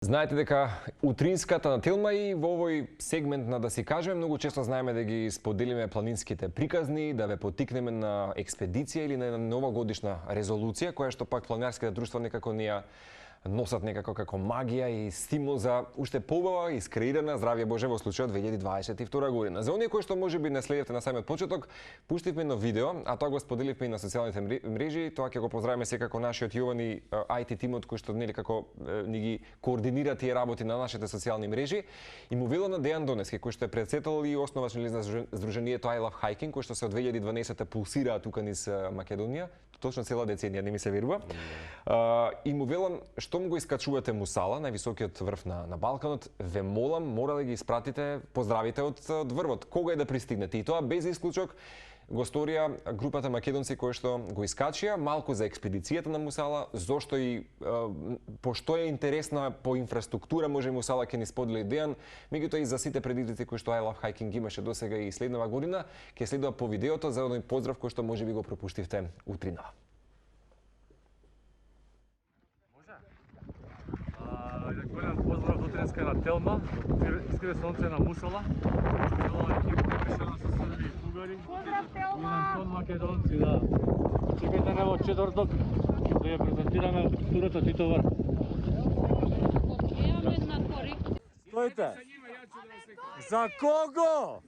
Знаете дека утринската на Телма и во овој сегмент на да си кажеме, многу често знаеме да ги споделиме планинските приказни, да ве поттикнеме на експедиција или на новогодишна резолуција, која што пак планинарските друштва некако ни ја носат некако како магија и стимул за уште поубава искреирана, здравје Боже, во случајот 2022 година. За оние кои што можеби не следевте на самиот почеток, пуштивме едно видео, а тоа го споделивме и на социјалните мрежи. Тоа ќе го поздравиме секако нашиот Јован и IT тимот кој што нели како ни ги координира тие работи на нашите социјални мрежи. И му велам на Дејан Донески, кој што е претседател и основач на здруженијето I Love Hiking, кој што се од 2012 пулсира тука низ Македонија, точно цела деценија, не ми се верува. И му велам, штом го искачувате Мусала, највисокиот врв на Балканот, ве молам, мора да ги испратите поздравите од врвот. Кога е да пристигнете? И тоа без исклучок го сторија групата македонци кои што го искачија, малку за експедицијата на Мусала, зошто и пошто е интересна по инфраструктура, може Мусала ќе ни сподели Дејан, меѓутоа и за сите предизвици кои што I Love Hiking имаше досега и следнава година, ќе следува по видеото за еден поздрав кој што можеби го пропуштивте утринава. Голем поздрав утринска на Телма, искре сонце на Мусала. Ова екипа пишана со Срби и Бугари. Поздрав Телма! Од македонци, да. Чекајте не во четврток да ја презентираме турата Титовар. Имаме една корекција. Стојте! За кого?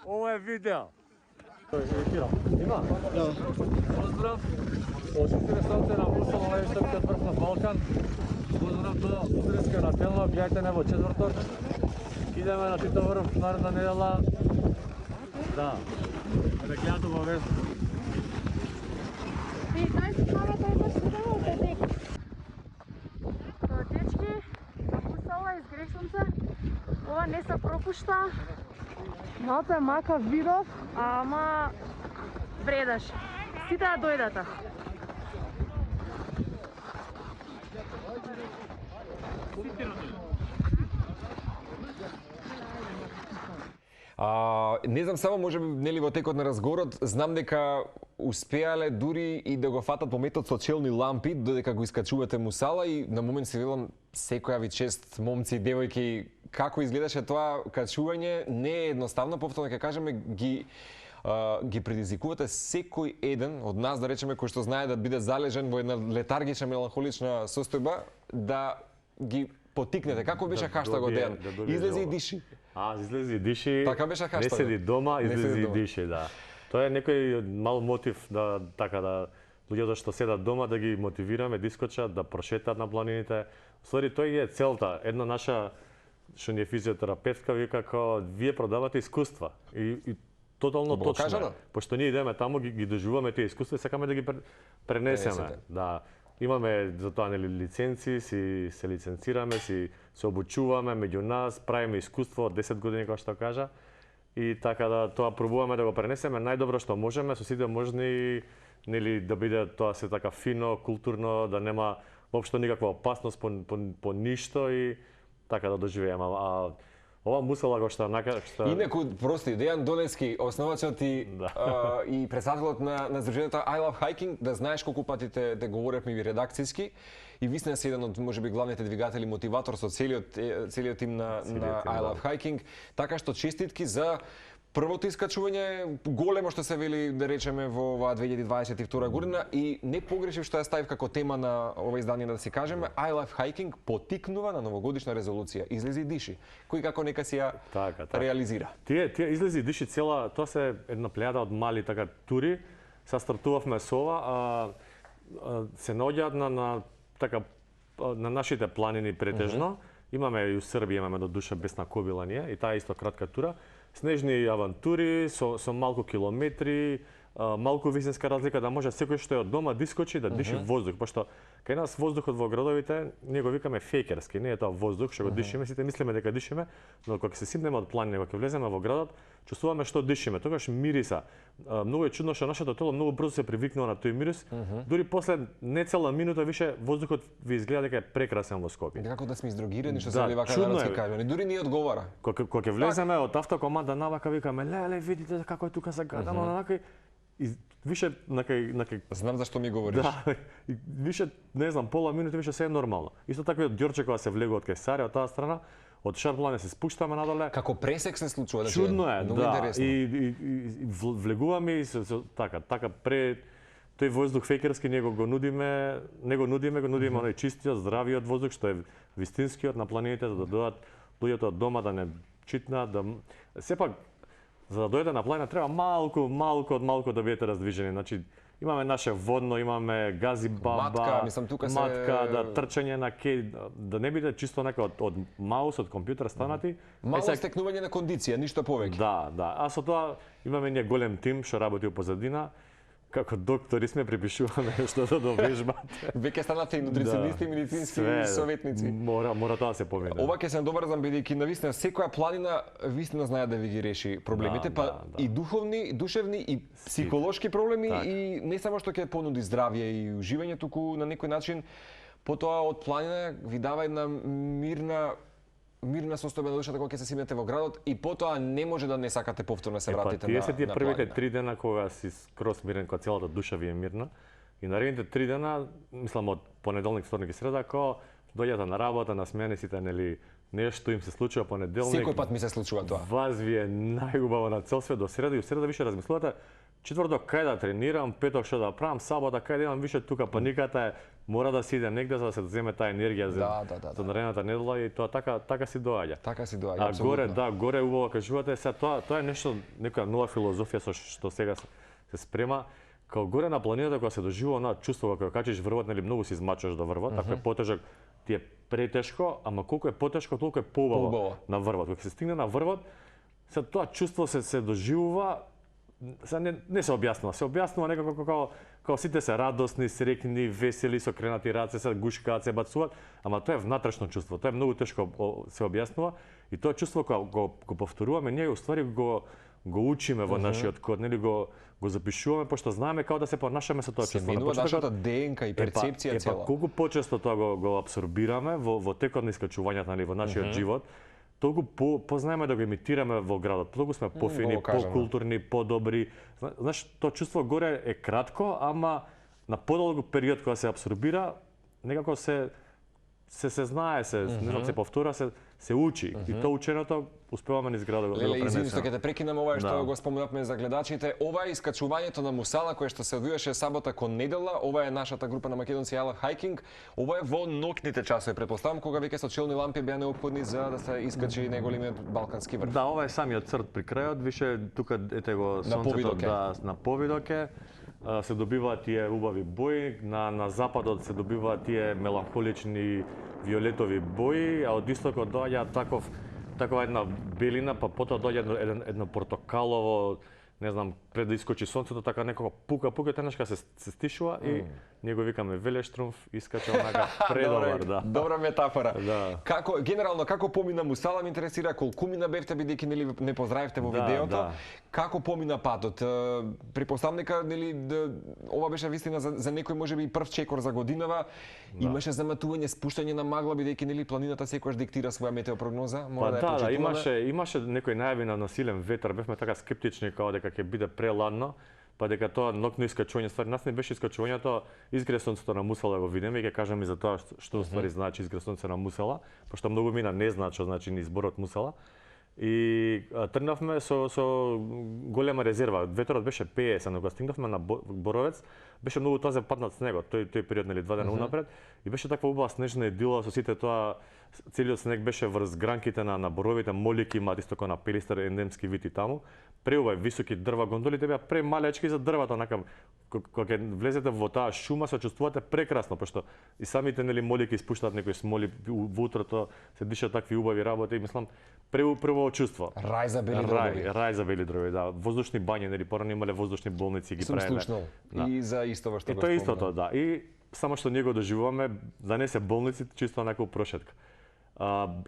Ова е видео. Има? Да. Поздрав! Од искре сонце на Мусала, највисокиот врв на Балкан. Поздрав до утринска на Телма, гледајте не во четврток. Идеме на Титовар наредна недела. Да. Да гледате обавезно. И дај си камата еднаш видео дек. Дечки, за Мусала из Грешонце. Ова не се пропушта. Малце мака видов, ама вредаш. Сите да дојдете. Не знам, само можеби нели во текот на разговорот знам дека успеале дури и да го фатат пометот со челни лампи додека го искачувате Мусала и на момент си велам секоја ви чест момци и девојки како изгледаше тоа качување, не е едноставно, повторно ќе кажеме ги предизвикувате секој еден од нас, да речеме, кој што знае да биде залежен во една летаргична меланхолична состојба, да ги потикнете. Како беше хаштагот Дејан? Излези и диши. Излези и диши. Така беше хаштагот. Не седи дома, излези и диши, да. Тоа е некој мал мотив да луѓето што седат дома да ги мотивираме да искочат, да прошетат на планините. Ствари тој е целта. Една наша што ни е физиотерапевтка вика како вие продавате искуства и тотално точно. Пошто ние идеме таму ги доживуваме тие искуства и сакаме да ги пренесеме. Да. Имаме за тоа нели лиценци, се лиценцираме, се обучуваме меѓу нас, правиме искуство од 10 години како што кажа. И така да тоа пробуваме да го пренесеме најдобро што можеме со сите можни нели да биде тоа се така фино, културно, да нема воопшто никаква опасност по ништо и така да доживееме. Ова Мусала го што Инаку прости Дејан Донески, основачот и председателот на здруженијето I Love Hiking, да знаеш колку пати те говоревме и редакциски и вистина си еден од можеби главните двигатели, мотиватор со целиот тим на I Love Hiking, така што честитки за првото искачување, големо што се вели, да речеме, во оваа 2022 година и не погрешив што ја ставив како тема на ова издание, да си кажеме, I Love Hiking поттикнува на новогодишна резолуција. Излези и диши. Кој како нека си ја реализира. Тие излези и диши цела, тоа се една плејада од мали така тури. Са стартувавме со ова, се наоѓаат на нашите планини претежно. Имаме и у Србија, имаме до душа Бесна Кобила ние и таа исто кратка тура. Снежни авантури со малку километри, малку висинска разлика да може секој што е од дома да искочи да диши воздух, пошто кај нас воздухот во градовите ние го викаме фејкерски, не е тоа воздух што го дишиме, сите мислиме дека дишиме, но кога се сипнеме од планина, кога влеземе во градот, чувствуваме што дишиме, тогаш мириса. Многу е чудно што нашето тело многу брзо се привикнува на тој мирис. Дури после не цела минута више воздухот ви изгледа дека е прекрасен во Скопје. Како да сме издрогирани, што се вели вака народски кажани, дури не одговара. Кога ќе влеземе од автокоманда навака викаме леле видите како е тука загадано, онака више Знам зашто ми говориш. да, и више не знам пола минути више се е нормално. Исто така и од Ѓорче кога се влегува од Кесарија од таа страна, од Шарплане се спуштаме надоле. Како пресек се случува, значи Чудно е, многу да. интересно. И влегуваме и така тој воздух фекерски го нудиме оној чистиот, здравиот воздух што е вистинскиот на планините, за да дојдат луѓето од дома да не читнат, да сепак за да дојде на планина треба малку да бидете раздвижени. Значи имаме наше водно, имаме гази баба, Матка, мислам тука се да трчање на да не биде чисто нека од маус, од компјутер станати. Мало стекнување на кондиција, ништо повеќе. Да. А со тоа имаме ние голем тим што работи у позадина. Како доктори сме припишуваме што да довежбате. Веќе станате и нутриционисти, медицински советници. Мора тоа да се помине. Ова ќе се добрзам бидејќи навистина секоја планина вистина знае да ви ги реши проблемите, и духовни, душевни и психолошки проблеми и не само што ќе понуди здравје и уживање, туку на некој начин потоа од планина ви дава една мирна состојба на душата кога ќе се симнете во градот и потоа не може да не сакате повторно се вратите на планина. Тие се првите 3 дена кога си скроз мирен, кога целата душа ви е мирна. И наредните 3 дена, мислам од понеделник, вторник и среда, кога доаѓате на работа, на смени сите, нели нешто им се случува понеделник. Секој пат ми се случува тоа. Вас ви е најубаво на цел свет до среда и среда више размислувате четврток кај да тренирам, петок што да правам, сабота кај да имам више тука паниката е мора да си иде негде за да се земе таа енергија за наредната недела и тоа така си доаѓа. Така си доаѓа, апсолутно. Горе убаво кажувате, се тоа е нешто, некоја нова филозофија што сега се спрема. Као горе на планината кога се доживува на чувство кога качиш врвот, нели многу се измачуваш до врвот, ако е потежок ти е претешко, ама колку е потешко, толку е поубаво на врвот. Кога се стигне на врвот, се тоа чувство се доживува, не се објаснува. Се објаснува некако као сите се радосни, среќни, весели, со кренати раце, се гушкаат, се бацуваат, ама тоа е внатрешно чувство. Тоа е многу тешко се објаснува и тоа чувство кога го повторуваме, ние уствари го учиме во нашиот код, нели го запишуваме пошто знаеме како да се понашаме со тоа чувство. Се менува нашата ДНК и перцепција цела. Колку почесто тоа го апсорбираме во текот на искачувањата, нели во нашиот живот, толку познаеме да го имитираме во градот. Толку сме пофини, покултурни, подобри. Знаеш, тоа чувство горе е кратко, ама на подолг период кога се апсорбира, некако се знае, се повтора, се учи. И тоа ученото успеваме низ градот да го пренесеме. Извини што ќе те прекинам, ова што го спомнавме за гледачите. Ова е искачувањето на Мусала кое што се одвиваше сабота кон недела. Ова е нашата група на македонци Ала Hiking. Ова е во ноќните часови, претпоставам, кога веќе сочилни лампи беа неопходни за да се искачи најголемиот балкански врв. Да, ова е самиот црт при крајот, више тука ете го сонцето на повидоке. Се добиваат тие убави бои, на западот се добиваат тие меланхолични виолетови бои, а од истокот доаѓа такова една белина, па потоа доаѓа едно портокалово, не знам, пред да искочи сонцето, така некако пука, тенешка се стишува и ние го викаме Велештрумф, искача онака предобар, да. Добра метафора. Да. Генерално, како помина Мусала ме интересира, колку мина бевте бидејќи нели не поздравивте во видеото. Како помина патот? Припоставам дека нели ова беше вистина за некој можеби и прв чекор за годинава. Имаше заматување, спуштање на магла бидејќи нели планината секогаш диктира своја метеопрогноза. Имаше некој најави на насилен ветар, бевме така скептични као дека ќе биде преладно, па дека тоа ноќно искачување, ствари нас не беше искачувањето изгре сонцето на Мусала го видиме и ќе кажеме за тоа што ствари значи изгре сонце на Мусала, пошто многу мина не знаат што значи ни зборот Мусала. И тргнавме со голема резерва. Ветерот беше 50, но кога стигнавме на Боровец, беше многу тазе паднат снегот, тој период нели 2 дена унапред, и беше таква убава снежна идила со сите тоа, целиот снег беше врз гранките на боровите, молики имаат исто како на Пелистер ендемски вид и таму. Преубави високи дрва, гондолите беа премалечки за дрвата, онака кога ќе влезете во таа шума се чувствувате прекрасно, пошто и самите нели молики испуштаат некои смоли во утрото, се дишат такви убави работи и мислам прво чувство. Рај за бели дроби. Рај за бели дроби, да. Воздушни бањи, нели порано имале воздушни болници ги правеле. Сум слушнал. И за исто што го спомнам. И тоа истото, да. И само што ние го доживуваме, да не се болници, чисто онака прошетка.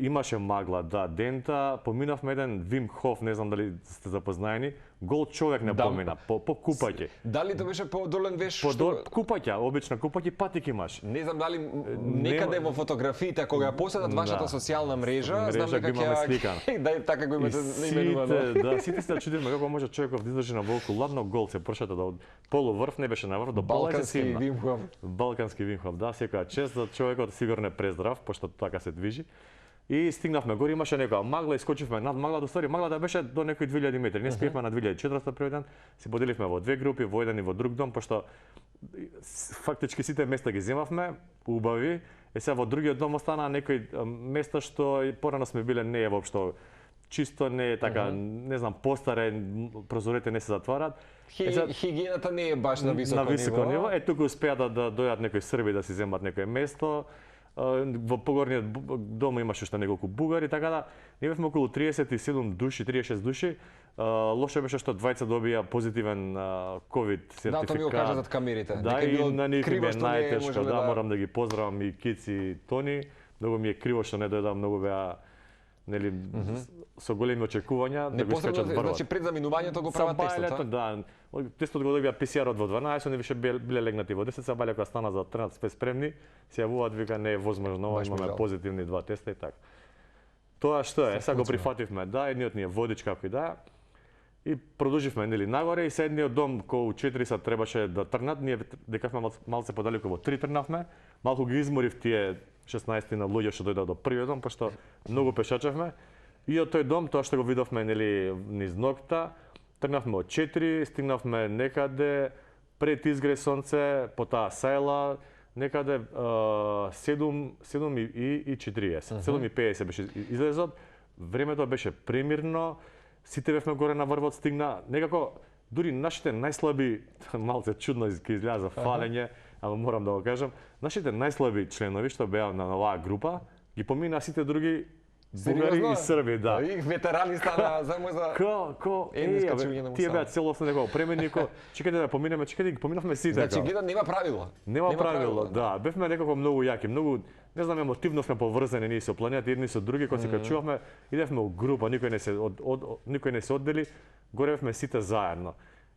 Имаше магла, да, дента, поминавме еден Вим Хоф, не знам дали сте запознаени, Гол човек не помина, по купање. Дали тоа беше подолен веш Купање, обично купање патик имаш. Не знам дали некаде во фотографиите кога ја поседат вашата социјална мрежа, знам дека ќе дај така го имате наименувано. Да, сите се чудиме како може човеков да издржи на волку ладно, гол се прошета до полуврв, не беше на врв, до пола се симна. Балкански Вимхов, да, секоја чест за човекот сигурно е прездрав, пошто така се движи. И стигнавме гори, имаше некоја магла, искочивме над маглата, ствари маглата беше до некои 2000 метри. Не спиевме на 2400 првиот ден, се поделивме во две групи, во еден и во друг дом, пошто фактички сите места ги земавме, убави. Сега во другиот дом остана некои места што порано сме биле не е воопшто чисто, не е така, не знам, постаре, прозорите не се затварат. Хигиената не е баш на високо ниво. Туку успеа да дојдат некои срби да си земат некое место. Во погорниот дом имаше уште неколку бугари, така да ние бевме околу 37 души, 36 души. Лошо беше што двајца добија позитивен ковид сертификат. Да, тоа ми го кажа зад камерите. Да, и на нив ми е најтешко, да, морам да ги поздравам и Кици и Тони. Многу ми е криво што не дојдам, многу беа нели со големи очекувања да го искачат врвот. Значи пред заминувањето го прават тестот, да. Тестот го добија PCR-от во 12, они више биле легнати во 10, сега бале кога стана за тренат спе спремни, се јавуваат вика не е возможно, имаме позитивни 2 теста и така. Тоа што е, сега го прифативме, да, едниот ни е водич како и да. И продолживме нели нагоре и седниот дом кој 4 сат требаше да трнат, ние декавме малце подалеку во 3 трнавме, малку ги изморив тие 16 на луѓе што дојдоа до првиот дом, пошто многу пешачевме. И од тој дом, тоа што го видовме нели низ ноќта, тргнавме од 4, стигнавме некаде пред изгре сонце, по таа сајла, некаде 7:40, 7:50 беше излезот. Времето беше премирно, сите бевме горе на врвот, стигна некако дури нашите најслаби, малце чудно изгледа за фалење, ама морам да го кажам, нашите најслаби членови што беа на оваа група, ги помина сите други бугари и срби, да. И ветерани стана само за тие беа целосно некој пременико. Чекајте да поминеме, ги поминавме сите. Значи гледа нема правило. Нема правило, да. Бевме некако многу јаки, многу не знам, емотивно сме поврзани ние со планета, едни со други, кога се качувавме, идевме у група, никој не се оддели, горевме сите заедно.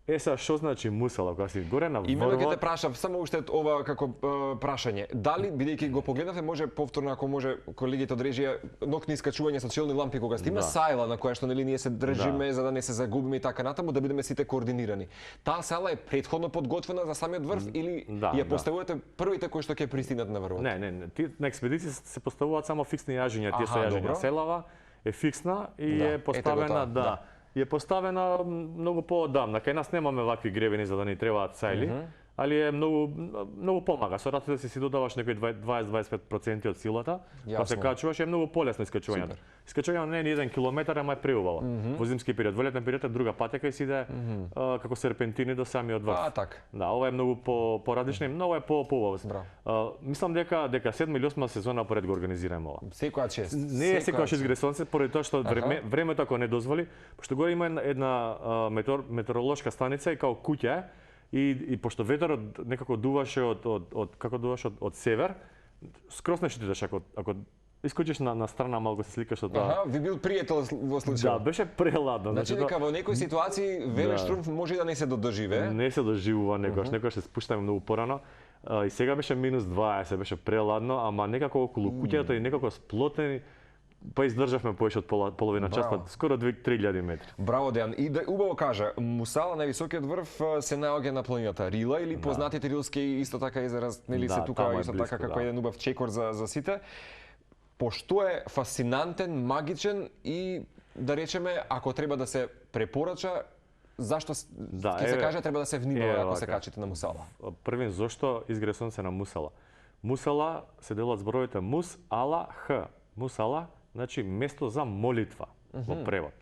Сега што значи мусала кога си горе на врвот? Именно ќе те прашав само уште ова како прашање. Дали бидејќи го погледнавте, може повторно ако може колегите од режија ноќни искачувања со челни лампи кога сте има сајла на која што нели ние се држиме за да не се загубиме и така натаму, да бидеме сите координирани. Таа сала е претходно подготвена за самиот врв или ја поставувате првите кои што ќе пристигнат на врвот? Не, ти на експедиции се поставуваат само фиксни јажиња, тие се јажиња. Селава е фиксна и е поставена, е поставена многу поодамна. Кај нас немаме вакви гребени за да ни требаат сајли, али е многу помага. Со рацете си додаваш некои 20-25% од силата, кога се качуваш е многу полесно искачувањето. Искачувањето не е 1 километар, ама е преубаво. Во зимски период, во летен период е друга патека и си иде како серпентини до самиот врв. Така. Да, ова е многу поразлично и многу е поубаво. Мислам дека 7 или 8 сезона поред го организираме ова. Секоја чест. Не е секојаш изгре сонце, поради тоа што времето ако не дозволи, пошто горе има една метеоролошка станица и као куќа и пошто ветерот некако дуваше од север, скрос не шитиш ако искочиш на страна малку се сликаш од тоа. Ви бил пријател во случај. Да, беше преладно. Значи дека во некои ситуации Велештруп може да не се додоживе. Не се доживува некојаш се спуштаме многу порано. И сега беше -20, беше преладно, ама некако околу куќата и некако сплотени. Па издржавме повеќе од половина час, скоро 3000 метри. Браво, Дејан. И да убаво кажа, Мусала, највисокиот врв, се наоѓа на планината Рила или познатите рилски исто така израз, нели се тука исто така како еден убав чекор за сите. Пошто е фасцинантен, магичен и да речеме, ако треба да се препорача, зашто ќе се каже треба да се внимава ако се качите на Мусала? Првин зошто изгре сонце на Мусала. Мусала се делат зборовите Мус, Ала, Х. Мусала значи место за молитва во превод.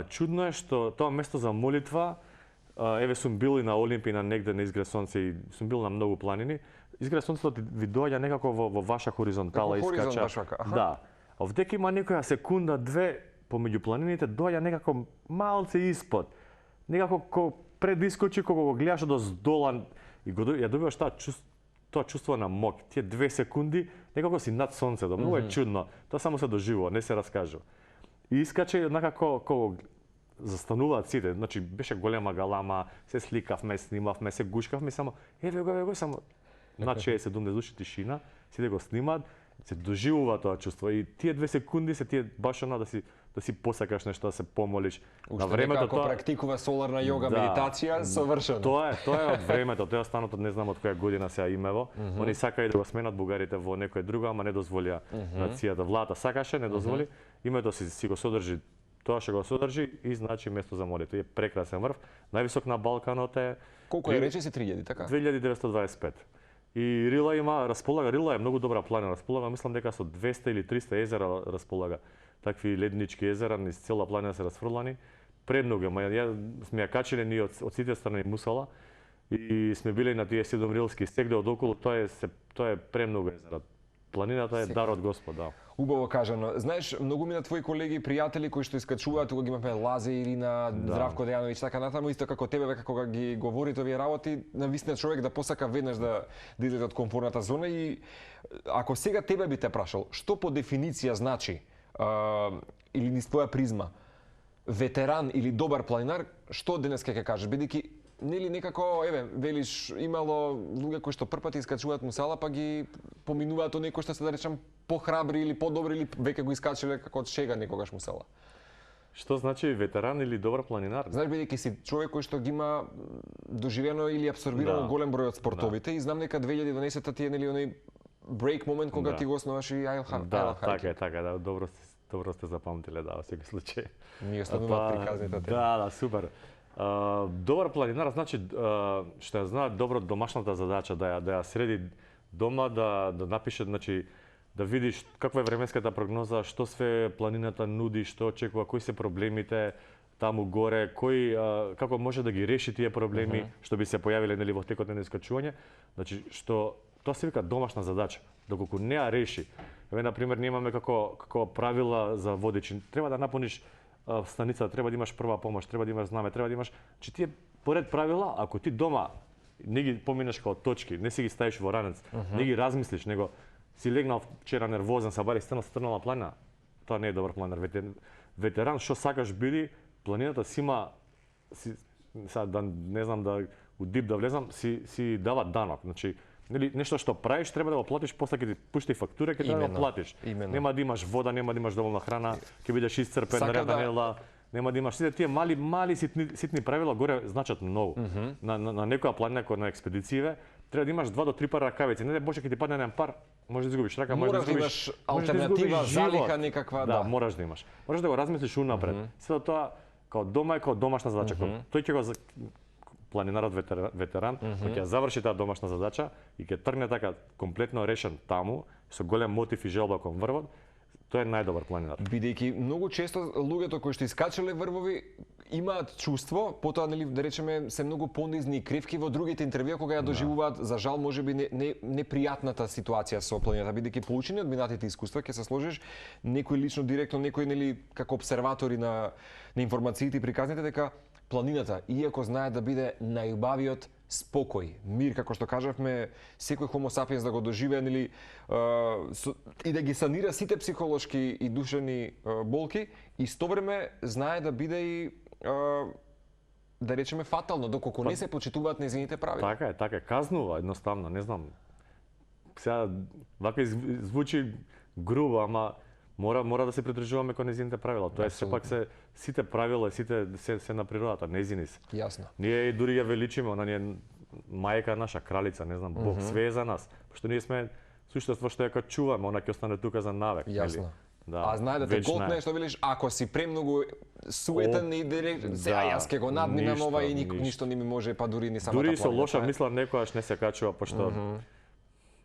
Чудно е што тоа место за молитва, еве сум бил и на Олимпија негде на изгре сонце и сум бил на многу планини. Изгре сонцето ви доаѓа некако во ваша хоризонтала искача. Да. Овдека има некоја секунда, две помеѓу планините доаѓа некако малце испод. Некако пред искочи кога го гледаш до здола и ја добиваш тоа чувство на мок. Тие 2 секунди некако си над сонцето. Многу е чудно. Тоа само се доживува, не се раскажува. И искача однака застануваат сите. Значи беше голема галама, се сликавме, снимавме, се гушкавме, само еве го, само над 60-70 души тишина, сите го снимаат, се доживува тоа чувство и тие 2 секунди се тие баш она да си посакаш нешто, да се помолиш. На времето ако практикува соларна јога медитација, совршено. Тоа е од времето, тоа станот од не знам од која година сега имево. Они сакаја да го сменат бугарите во некоја друга, ама не дозволија нацијата, владата сакаше, не дозволи. Името си го содржи, тоа што го содржи и значи место за молитва. Е прекрасен врв, највисок на Балканот е. Колку е, рече си 3000, така? 2925. И Рила Рила е многу добра планина, располага, мислам дека со 200 или 300 езера располага. Такви леднички езера низ цела планина се расфрлани. Премногу, ја сме ја качиле ние од сите страни Мусала и сме биле на тие 7 рилски сегде од околу, тоа е премногу езера. Планината е дар од Господ, да. Убаво кажано. Знаеш, многу ми на твои колеги, пријатели кои што искачуваат, кога ги имаме Лазе или на Здравко Дејановиќ, така натаму, исто како тебе, века кога ги говорите овие работи, нависне човек да посака веднаш да излезе од комфортната зона и ако сега тебе би те прашал, што по дефиниција значи или низ твоја призма ветеран или добар планинар, што денеска ќе кажеш, бидејќи нели некако, велиш, имало луѓе кои што првпат искачуваат Мусала, па ги поминуваат од некои што се, да речам, похрабри или подобри, или веќе го искачиле како од шега некогаш Мусала. Што значи ветеран или добар планинар? Знаеш, бидејќи си човек кој што ги има доживено или абсорбирано голем број од спортовите и знам дека 2012-та ти е нели оној брейк момент кога ти го основаш и Isle Hiking. Така, добро сте запамтиле, да, во секој случај. Ми остануваат приказните теми. Да, супер. Добар планинар значи што ја знае добро домашната задача, да ја среди дома, да напише, значи да видиш каква е временската прогноза, што све планината нуди, што очекува, кои се проблемите таму горе, како може да ги реши тие проблеми што би се појавиле нели во текот на искачување. Значи што тоа се вика домашна задача. Доколку не ја реши, на пример, ние имаме како правила за водичи, треба да напуниш станица, треба да имаш прва помош, треба да имаш знаме, треба да имаш, че тие поред правила, ако ти дома не ги поминеш како точки, не си ги ставиш во ранец, не ги размислиш, него си легнал вчера нервозен, са бари стрнала планина, тоа не е добар планинар. Ветеран, што сакаш биди, планината си има, да не знам да у дип да влезам, си дава данок. Значи, нешто што правиш, треба да го платиш, после ќе ти пушти фактура, ќе треба да го платиш. Нема да имаш вода, нема да имаш доволна храна, ќе бидеш исцрпен, нела, нема да имаш сите тие мали ситни правила горе значат многу. На некоја планина која на експедиције треба да имаш 2 до 3 пара ракавици. Не може ќе ти падне еден пар, може да изгубиш рака, може да изгубиш алтернатива, залиха некаква, да, мораш да имаш. Можеш да го размислиш унапред. Сето тоа као дома е као домашна задача. Тој ќе го планинарот ветеран, ќе заврши таа домашна задача и ќе тргне така комплетно решен таму, со голем мотив и желба кон врвот, тој е најдобар планинар. Бидејќи многу често луѓето кои што искачале врвови имаат чувство, потоа нели да речеме се многу понизни и кривки во другите интервјуи кога ја доживуваат, за жал можеби непријатната ситуација со планината, бидејќи поучени од минатите искуства ќе се сложиш некој лично директно, некој нели како обсерватори на информациите и приказните дека планината, иако знае да биде најубавиот спокој, мир, како што кажавме, секој хомо сапиенс да го доживее, нели, и да ги санира сите психолошки и душевни болки, истовреме знае да биде и да речеме фатално, доколку не се почитуваат нејзините правила. Така е, казнува едноставно, не знам. Сега вака звучи грубо, ама мора да се придржуваме кон нејзините правила. Тоа е сепак сите правила, сите се на природата, нејзини се. Јасно. Ние дури ја величиме, она е мајка наша, кралица, не знам, Бог све е за нас. Пошто ние сме суштество што ја качуваме, она ќе остане тука за навек, нели? Да, а знае да те готне, што велиш, ако си премногу суетен и сега јас ќе го надминам ова и ништо не ми може, па дури ни самата планина. Дури со лоша мисла некојаш не се качува, пошто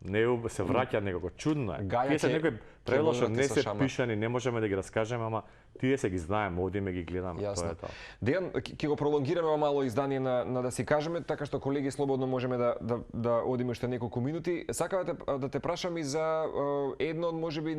не се враќа некако чудно е. Тие се некои правила што не се пишани, не можеме да ги раскажеме, ама тие се ги знаеме, овде ги гледаме, тоа е тоа. Дејан, ќе го пролонгираме мало издание на да си кажеме, така што колеги слободно можеме да одиме уште неколку минути. Сакам да те прашам и за едно од можеби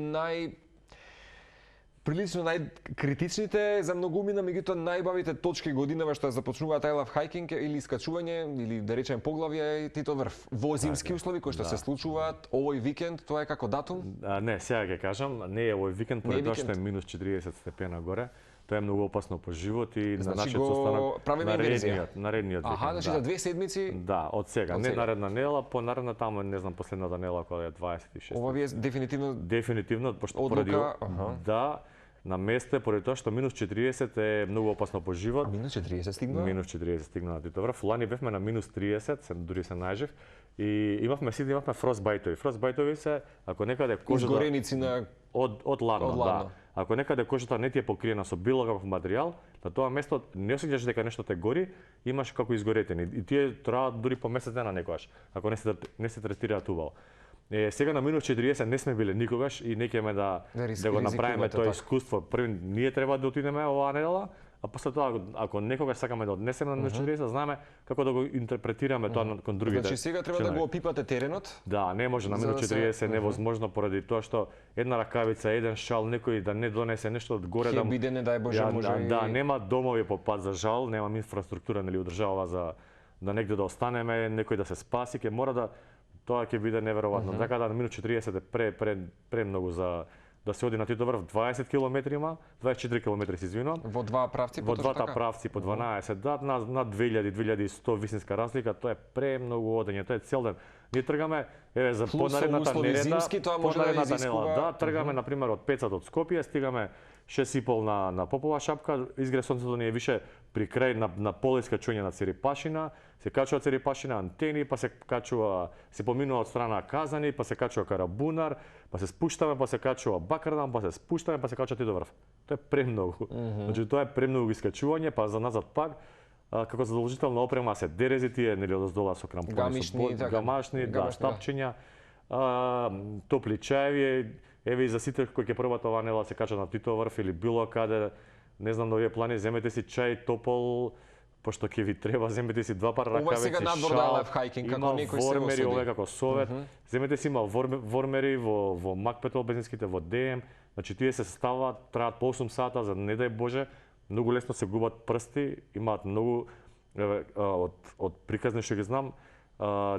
прилично најкритичните за многумина, меѓутоа најбавите точки годинава што започнуваат I Love Hiking или искачување, или да речеме поглавје Тито врв. Во зимски услови кои што се случуваат овој викенд, тоа е како датум? Не, сега ќе кажам, не е овој викенд, поради тоа што е минус 40 степена горе. Тоа е многу опасно по живот и Значи на нашиот го состанок правиме инверзија. наредниот Аха, значи за 2 седмици. Да, од сега, Од не сега. наредна недела, по наредна таму, не знам, последната недела која е 26. Ова ви е Дефинитивно, пошто одлука, поради да, на место поради тоа што минус 40 е многу опасно по живот. Минус 40 стигна? Минус 40 стигна на Титоврв. Лани бевме на минус 30, дури се најжив. И имавме фростбајтови. Фростбајтови се ако некаде кожата изгореници на од ладно, да. Ако некаде кожата не ти е покриена со било каков материјал, на тоа место не осеќаш дека нешто те гори, имаш како изгоретени. И тие траат дури по месец дена некогаш, ако не се третираат убаво. Сега на минус 40 не сме биле никогаш и не ќе да го направиме тоа искуство. Први ние треба да отидеме оваа недела, а после тоа ако некогаш сакаме да однесеме на минус 40, знаеме како да го интерпретираме тоа кон другите. Значи сега треба да го опипате теренот? Да, не може на минус 40 невозможно поради тоа што една ракавица, еден шал, некој да не донесе нешто од горе да биде, не дај Боже, може да, нема домови по пат за жал, нема инфраструктура нели одржава за да негде да останеме, некој да се спаси, ќе мора да тоа ќе биде неверојатно. Така да на минус 40 е премногу за да се оди на Титоврв 20 км има, 24 км се извинувам. Во два правци, во двата правци по 12, да, на 2000-2100 висинска разлика, тоа е премногу одење, тоа е цел ден. Ние тргаме за понаредната неделя, зимски, тоа може да изискува. Да, тргаме на пример од Пецат од Скопје, стигаме 6,5 на Попова шапка, изгре сонцето ни е више при крај на поле искачување на Церипашина, се качува Церипашина антени, па се качува, се поминува од страна Казани, па се качува Карабунар, па се спуштаме, па се качува Бакардан, па се спуштаме, па се качува Титоврв. Тоа е премногу. Значи тоа е премногу искачување, па за назад пак како задолжителна опрема се дерези тие нели одоздола со крампони, гамашни, да, штапчиња, топли чаеви. Еве и за сите кои ќе пробат оваа недела се качат на Титоврв или било каде, не знам на овие плани, земете си чај топол, пошто ќе ви треба, земете си два пара ракавици, ова сега надвор да лайфхајкинг, како некој се вормери, ова како совет, земете си има вормери во Макпетол бензинските, во ДМ, значи тие се ставаат, траат по 8 сата, за не дај Боже, многу лесно се губат прсти, имаат многу од приказни што ги знам,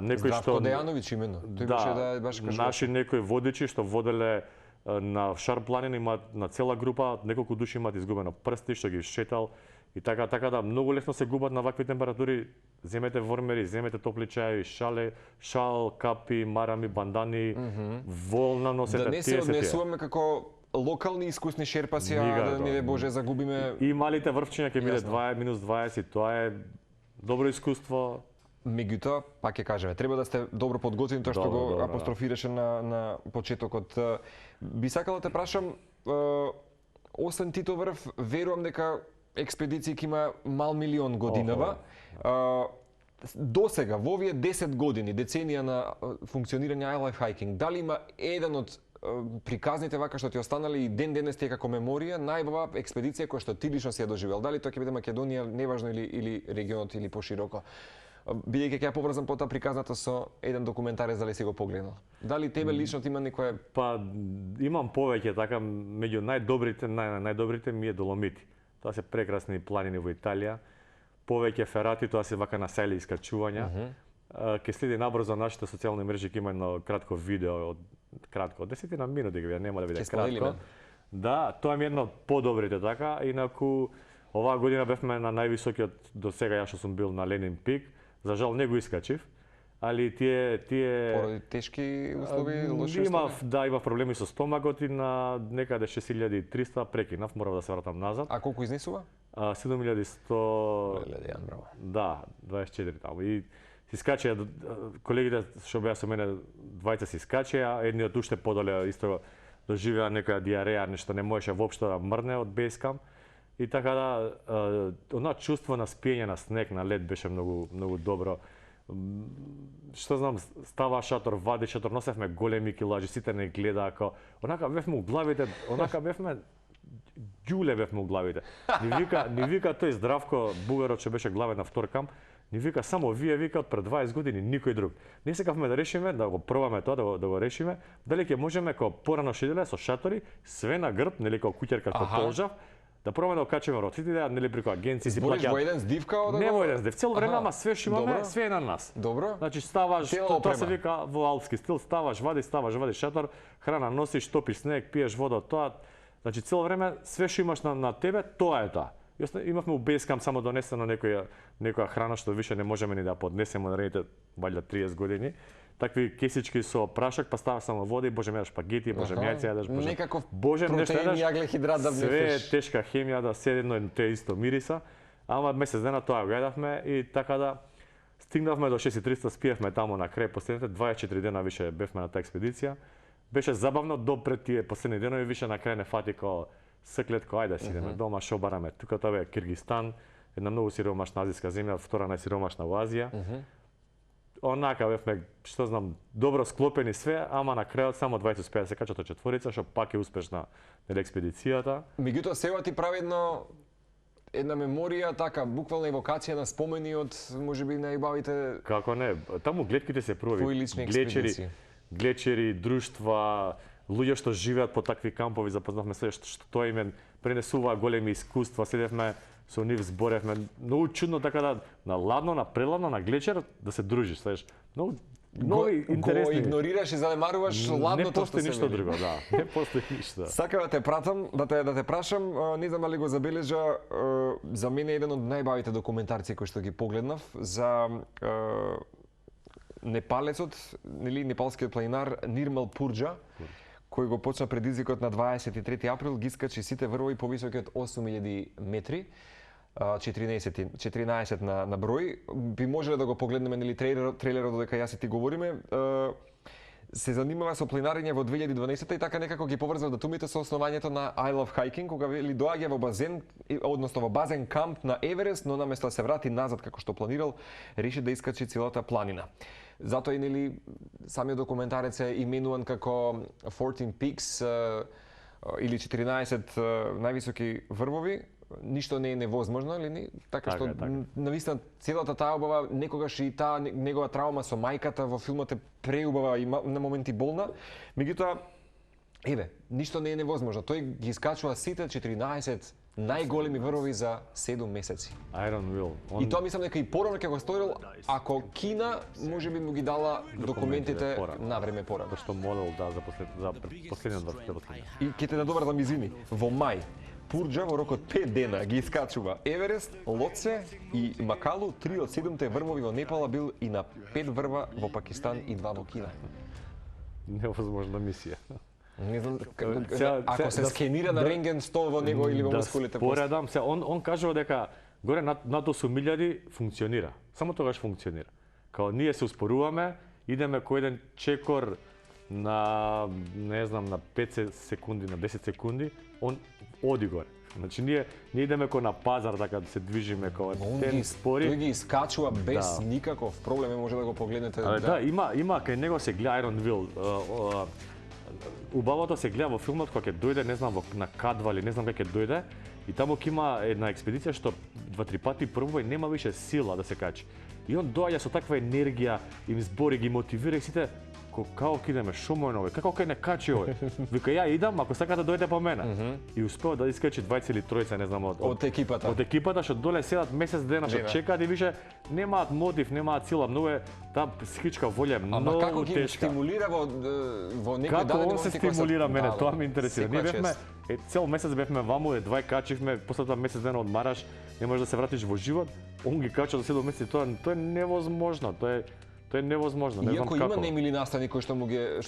некои што Дејановиќ именно. Тој беше да баш кажа. Наши некои водичи што воделе на Шар планина имаат на цела група, неколку души имаат изгубено прсти што ги шетал и така да многу лесно се губат на вакви температури. Земете вормери, земете топли чаи, шал, капи, марами, бандани, волна носете. Да не се однесуваме како локални искусни шерпаси, да не Боже загубиме. И малите врвчиња ќе биде минус 20, тоа е добро искуство. Меѓутоа, пак ќе кажеме, треба да сте добро подготвени, тоа што го апострофираше на почетокот. Би сакал да те прашам, освен Титоврв, верувам дека експедиција ќе има мал милион годинава. До сега, во овие 10 години, деценија на функционирање iLife Hiking, дали има еден од приказните вака што ти останали и ден денес тие како меморија, најбава експедиција која што ти лично си ја доживел? Дали тоа ќе биде Македонија, неважно или регионот или пошироко? Бидејќи ќе ја поврзам потоа приказната со еден документарец, дали си го погледнал? Дали тебе лично има некоја? Па имам повеќе така, меѓу најдобрите ми е Доломити. Тоа се прекрасни планини во Италија. Повеќе ферати, тоа се вака на сели искачувања. Ке следи набрзо нашите социјални мрежи, ќе има едно кратко видео, од 10 на минути, нема да биде кратко. Да, тоа ми е едно од подобрите така, инаку оваа година бевме на највисокиот до сега ја што сум бил на Ленин пик. За жал не го искачив, али тие поради тешки услови, лоши услови. Имав проблеми со стомакот и на некаде 6300 прекинав, морав да се вратам назад. А колку изнесува? 7100. браво. Да, 24 таму. И си скачеа колегите што беа со мене, двајца си скачеа, едниот уште подоле исто доживеа некоја диареја, нешто не можеше воопшто да мрне од бейскам. И така да, она чувство на спиење на снег, на лед беше многу добро. Што знам, става шатор, вади шатор, носевме големи килажи, сите не гледаа како... Онака бевме у главите, ѓуле бевме у главите. Ни вика тој Здравко Бугарот што беше главен на втор камп, ни вика само вие, вика, од пред 20 години никој друг. Ние сакавме да решиме, да го пробаме тоа, да го решиме, дали ќе можеме како порано шеделе со шатори, све на грб, нели како куќерка што полжав, да пробаме да окачиме роците, нели преку агенции си плаќаат. Во еден здивка од Не во еден здив, цело време, ама све што имаме, све е на нас. Добро. Значи ставаш, тоа се вика во алпски стил, ставаш, вадиш шатор, храна носиш, топиш снег, пиеш вода од тоа. Значи цело време све што имаш на тебе, тоа е тоа. Имавме у Бейскам само донесено некоја храна што више не можеме ни да поднесеме на наредните валјда 30 години. Такви кесички со прашок, па ставаш само вода и боже ме шпагети, боже јајца јадеш, боже. Некаков боже протеин и аглехидрат да све внесеш. тешка хемија да се едно те исто мириса. Ама месец дена тоа го јадавме и така да стигнавме до 6300, спиевме таму на крај последните 24 дена више бевме на таа експедиција. Беше забавно до пред тие последни денови више на крај не фати ко склет ко ајде си идеме дома, шо бараме. Тука тоа е Киргистан, една многу сиромашна азијска земја, втора најсиромашна во Азија. Онака бевме, што знам, добро склопени све, ама на крајот само 20 успеа да се качат од четворица, што пак е успешна експедицијата. Меѓутоа сега ти прави една меморија, така, буквална евокација на спомени од можеби најубавите. Како не, таму гледките се твои први. лични експедиции. Глечери, друштва, луѓе што живеат по такви кампови, запознавме се што тоа им пренесува големи искуства, седевме со нив, зборевме. Многу чудно така да на ладно, на преладно, на глечер да се дружиш, знаеш. Многу нови интересни. Го игнорираш и занемаруваш ладното што се Не постои ништо друго, да. Не постои ништо. Сакам да те пратам, да те прашам, не знам дали го забележа, за мене еден од најбавите документарци кои што ги погледнав за непалецот, нели непалскиот планинар Нирмал Пурџа, кој го почна предизвикот на 23 април, ги искачи сите врвови повисоки од 8000 метри, 14 на број. Би можеле да го погледнеме нели трейлерот додека јас и ти говориме. Се занимава со планинарење во 2012 и така некако ги поврзав датумите со основањето на I Love Hiking, кога вели доаѓа во базен, односно во базен камп на Еверест, но наместо да се врати назад како што планирал, реши да искачи целата планина. Затоа и нели самиот документарец е именуван како 14 Peaks или 14 највисоки врвови. Ништо не е невозможно, или не? Така што навистина целата таа убава, некогаш и таа негова траума со мајката во филмот е преубава и на моменти болна. Меѓутоа, еве, ништо не е невозможно. Тој ги искачува сите 14 најголеми врвови за 7 месеци. Iron Will. И тоа мислам дека и порано ќе го сторил, ако Кина можеби му ги дала документите на време порано. Што модел да за последниот врв. И ќе те надобрзам извини, во мај Пурџа во рок од 5 дена ги искачува Еверест, Лотсе и Макалу, 3 од 7 врвови во Непала, бил и на 5 врва во Пакистан и 2 во Кина. Невозможна мисија. Не знам, ако се скенира на рентген 100 во него или во мускулите. Поредам се, он кажува дека горе над 8.000 функционира. Само тогаш функционира. Као ние се успоруваме, идеме кој еден чекор на, не знам, на 5 секунди, на 10 секунди, он оди горе. Значи ние идеме ко на пазар така да се движиме ко тен спори. Тој ги искачува без никаков проблем, може да го погледнете. Да, има кај него се гледа Iron Will. Убавото се гледа во филмот кога ќе дојде, не знам, на К2 или не знам кај ќе дојде, и таму ќе има една експедиција што 2-3 пати пробува и нема више сила да се качи. И он доаѓа со таква енергија, им збори, ги мотивира и сите како ќе идеме, шо мој нови, како ќе не качи овој? Вика ја идам, ако сакате да дојдете по мене. И успеа да искачи 20 или 3, не знам, од екипата. Од екипата што доле седат месец дена што чекаат и више немаат мотив, немаат сила, многу е таа психичка волја многу тешка. Ама како ги стимулира во некој даден момент? Како он се стимулира мене, тоа ме интересира. Ние бевме цел месец бевме ваму, едва качивме, после тоа месец дена одмараш, не можеш да се вратиш во живот. Он ги кача за 7 месеци, тоа е невозможно, тоа е невозможно, не знам како. Иако има немили настани кои што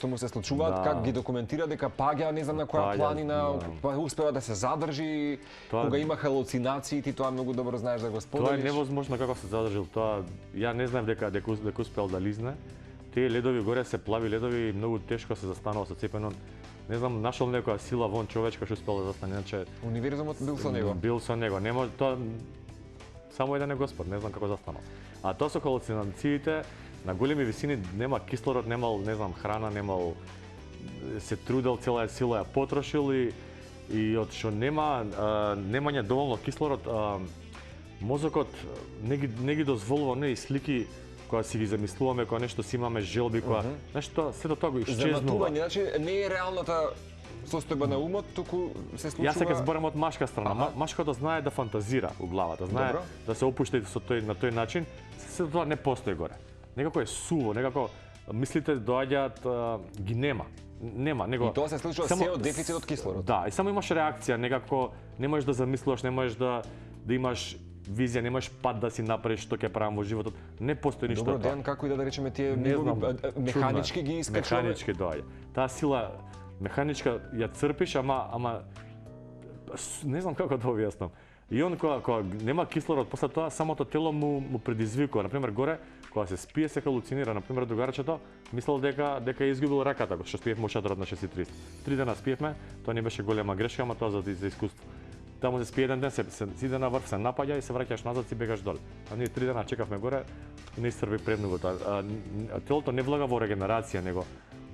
му се случуваат, как ги документира дека паѓа не знам на која планина, па успева да се задржи, кога има халуцинации, ти тоа многу добро знаеш да го споделиш. Тоа е невозможно како се задржил, тоа ја не знам дека успел да лизне. Тие ледови горе се плави ледови и многу тешко се застанува со цепено. Не знам, нашол некоја сила вон човечка што успел да застане, иначе универзумот бил со него. Бил со него, не може тоа само еден е Господ, не знам како застанал. А тоа со халуцинациите на големи висини нема кислород, немал, не знам, храна, немал, се трудел, цела сила ја потрошил и од што немање доволно кислород, мозокот не ги дозволува оние слики кога си ги замислуваме, кога нешто си имаме желби, кога нешто сето тоа го исчезнува. Заматување, значи не е реалната состојба на умот, туку се случува. Јас сега зборам од машка страна. Машкото знае да фантазира у главата, знае да се опушти на тој начин, се тоа не постои горе. Некако е суво, некако мислите доаѓаат, ги нема. Нема, него И тоа се случува се од дефицит од кислород. Да, и само имаш реакција, некако не можеш да замислуваш, не можеш да имаш визија, немаш пат да си направиш што ќе правам во животот. Не постои ништо. Добро, Дејан, како и да речеме тие механички ги искачуваме. Механички доаѓа. Таа сила механичка ја црпиш, ама не знам како да објаснам. И он кога нема кислород, после тоа самото тело му предизвикува. Например, горе кога се спие се халуцинира. Например, другарчето мислел дека е изгубил раката, што спиевме у шаторот на 6:30. 3 дена спиевме, тоа не беше голема грешка, ама тоа за искуство. Таму се спие еден ден, се иде на врв, се напаѓа и се враќаш назад и бегаш доле. А ние 3 дена чекавме горе и не изцрви премногу тоа. Телото не влага во регенерација,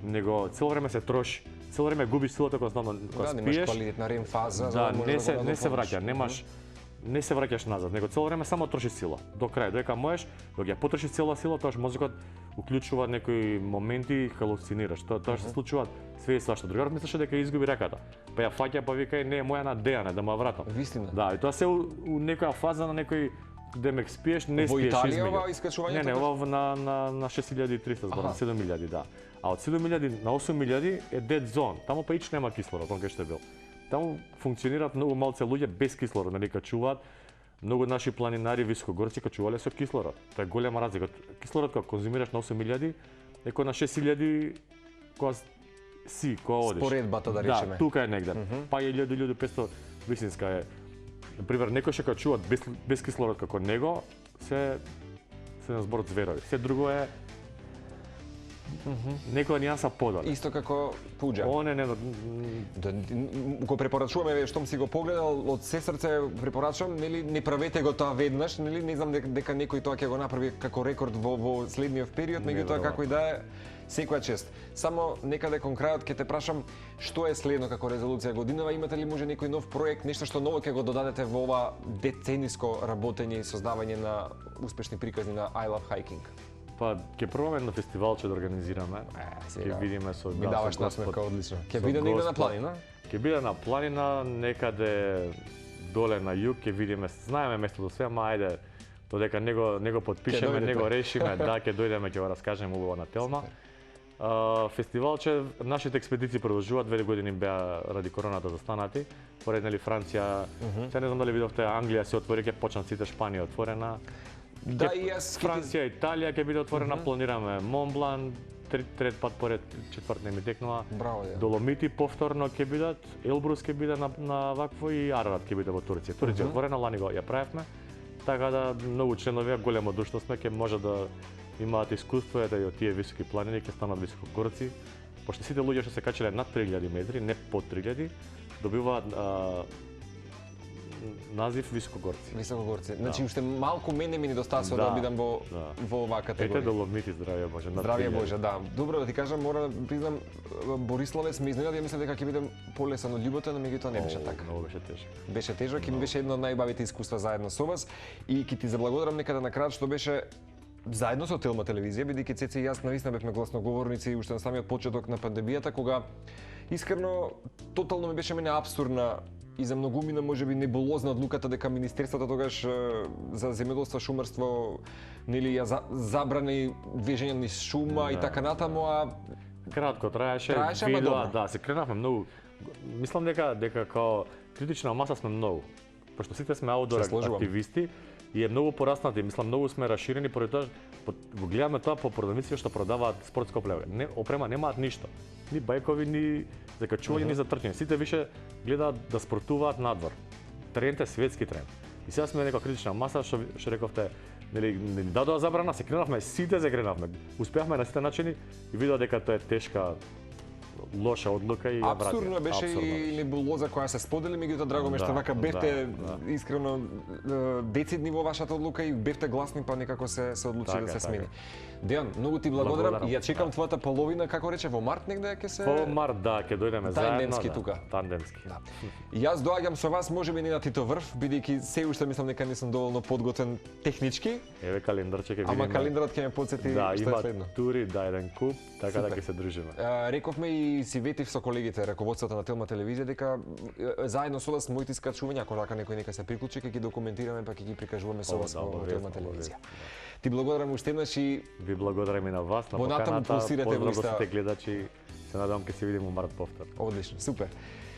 него цело време се троши. Цело време губиш силата кога спиеш. Да, немаш квалитетна REM фаза. Да, не се враќа, не се враќаш назад, него цело време само троши сила. До крај, додека можеш, кога ја потрошиш цела сила, тоаш мозокот уклучува некои моменти, халуцинираш. Тоа се случува све и свашто. Другарот мислеше дека изгуби раката. Па ја фаќа, па вика не е моја на Дејане да ма вратам. Вистина. Да, и тоа се у некоја фаза на некој демек спиеш, не спиеш измеѓу. Во измеѓу. Италија ова искачувањето? Не, ова на 6300 зборам, 7000, да. А од 7000 на 8000 е dead zone. Таму па ич нема кислород, кога што бил. Таму функционираат многу малце луѓе без кислород, нели качуваат. Многу наши планинари високогорци качувале со кислород. Тоа е голема разлика. Кислород кога конзумираш на 8000 е кој на 6000 кога си, кога одиш. Споредбата да речеме. Да, тука е негде. Па е 1500 висинска е. Например, некој што качуваат без кислород како него, се на збор зверови. Се друго е некоја нијанса подале. Исто како пуџа. Не. Го препорачуваме, штом си го погледал, од се срце препорачувам, нели не правете го тоа веднаш, нели не знам дека некој тоа ќе го направи како рекорд во следниот период, меѓутоа како и да е, секоја чест. Само некаде кон крајот ќе те прашам што е следно како резолуција годинава, имате ли може некој нов проект, нешто што ново ќе го додадете во ова децениско работење и создавање на успешни приказни на I Love Hiking? Па, ќе пробаме едно фестивалче да организираме. Ќе видиме со ми даваш насмевка одлично. Ќе биде негде на планина? Ќе биде на планина, некаде доле на југ, ќе видиме, знаеме местото све, ама ајде, додека него потпишеме, него решиме, да, ќе дојдеме, ќе го раскажеме убаво на Телма. Фестивалче, нашите експедиции продолжуваат, 2 години беа ради короната застанати. Поред нели Франција, сега не знам дали видовте, Англија се отвори, ќе почнат сите, Шпанија отворена. Да, и јас Франција, Италија ќе биде отворена, планираме Монблан, трет пат поред, четврт не ми текнува. Браво, Доломити повторно ќе бидат, Елбрус ќе биде на вакво и Арарат ќе биде во Турција. Турција отворена, лани го ја правевме. Така да многу членови, големо душтно сме, ќе може да имаат искуство и од тие високи планини ќе станат високогорци. Пошто сите луѓе што се качеле над 3000 метри, не под 3000, добиваат назив високогорци. Високогорци. Значи уште малку мене ми недостасува да бидам во оваа категорија. Ете Доломити, здравје Боже. Здравје Боже, да. Добро да ти кажам, мора да признам, Бориславец ме изненади, мислам дека ќе бидам полесан од љубовта, но меѓутоа не беше така. Многу беше тежко. Беше тежок и беше едно од најбавите искуства заедно со вас и ќе ти заблагодарам некаде на крајот што беше заедно со Телма телевизија, бидејќи Цеце и јас навистина бевме гласноговорници уште на самиот почеток на пандемијата, кога искрено тотално ми беше мене апсурдна и за многумина можеби небулозна одлуката дека министерството тогаш за земјоделство, шумарство, нели ја забрани движење низ шума и така натаму, а кратко траеше, видоа, да, се кренавме многу. Мислам дека као критична маса сме многу. Пошто сите сме аутдор активисти и е многу пораснати, мислам многу сме расширени поради тоа го гледаме тоа по продавниците што продаваат спортско оплева. Не опрема немаат ништо. Ни бајкови, ни закачување, ни за трчање. Сите више гледаат да спортуваат надвор. Тренот е светски трен. И сега сме некоја критична маса што рековте, нели не дадоа забрана, се кренавме, сите се кренавме. Успеавме на сите начини и видоа дека тоа е тешка лоша одлука и ја вратија. Апсурдно беше и небулоза која се сподели, меѓутоа драго ми што вака бевте искрено децидни во вашата одлука и бевте гласни, па некако се одлучи да се смени. Дејан, многу ти благодарам и ја чекам твојата половина, како рече, во март негде ќе се Во март, да, ќе дојдеме заедно. Тандемски тука. Тандемски. Да. И јас доаѓам со вас, можеби не на Тито врв, бидејќи се уште мислам дека не сум доволно подготвен технички. Еве календарче ќе видиме. Ама календарот ќе ме потсети што е следно. Да, има тури, да, еден куп, така да ќе се дружиме. Рековме и си ветив со колегите, раководството на Телма телевизија, дека заедно со вас моите искачувања, ако рака некој нека се приклучи, ќе ги документираме, па ќе ги прикажуваме со вас во Телма телевизија. Ти благодарам уште еднаш и ви благодарам и на вас, на поканата. Поздрав до сите гледачи. Се надевам ќе се видиме март повтор. Одлично, супер.